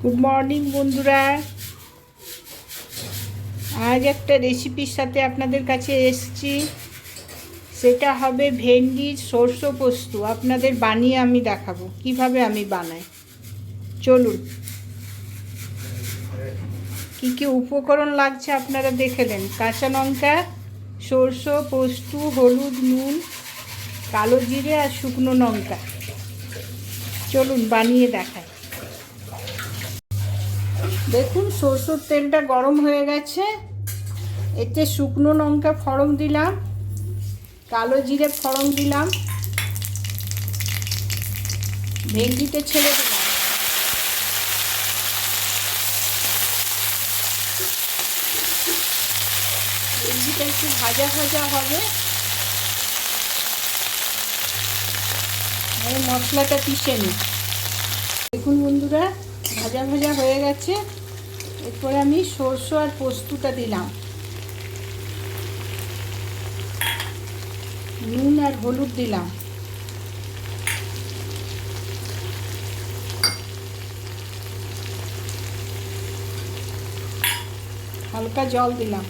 Good morning বন্ধুরা। আজ একটা রেসিপির সাথে আপনাদের কাছে এসেছি। সেটা হবে ভেন্ডির সরষে পোস্ত। আপনাদের বানিয়ে আমি দেখাবো কিভাবে আমি বানাই। চলুন, কী কী উপকরণ লাগছে আপনারা দেখেলেন। কাঁচা লঙ্কা, সরষে পোস্ত, হলুদ, নুন, কালো জিরে আর শুকনো লঙ্কা। চলুন বানিয়ে দেখাই। দেখুন, সরষের তেলটা গরম হয়ে গেছে। এতে শুকনো লঙ্কা ফোড়ন দিলাম, কালো জিরে ফোড়ন দিলাম, ভেন্ডিতে ছেড়ে দিলাম। ভেন্ডিটা একটু ভাজা ভাজা হবে। মশলাটা পিষে নিই। দেখুন বন্ধুরা, ভাজা ভাজা হয়ে গেছে। এরপরে আমি সরষে আর পোস্তটা দিলাম, নুন আর হলুদ দিলাম, হালকা জল দিলাম।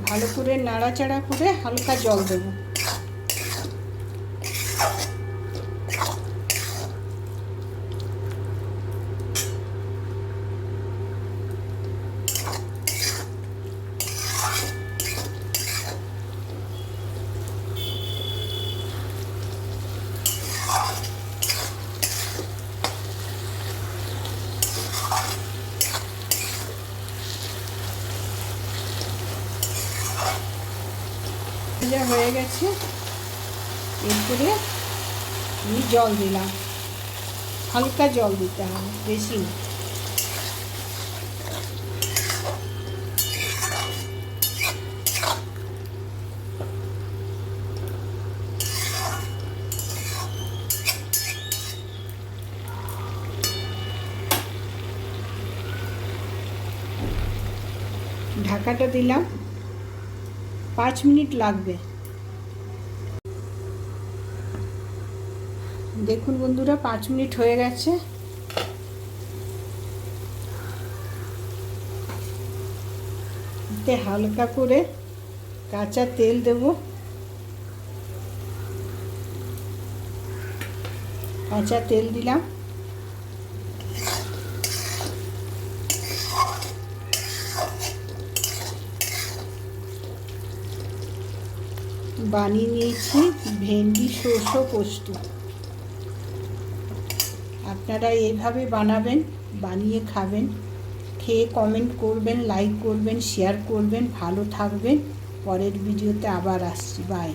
ভালো করে নাড়াচাড়া করে হালকা জল দেব। ভাজা হয়ে গেছে। এরপরে আমি জল দিলাম, হালকা জল দিতে হবে, বেশি না। ঢাকাটা দিলাম, 5 মিনিট লাগবে। দেখুন বন্ধুরা, 5 মিনিট হয়ে গেছে। এতে হালকা করে কাঁচা তেল দেব। কাঁচা তেল দিলাম। বানিয়ে নিয়েছি ভেন্ডি সরষে পোস্ত। আপনারা এইভাবে বানাবেন, বানিয়ে খাবেন। খেয়ে কমেন্ট করবেন, লাইক করবেন, শেয়ার করবেন। ভালো থাকবেন। পরের ভিডিওতে আবার আসছি। বাই।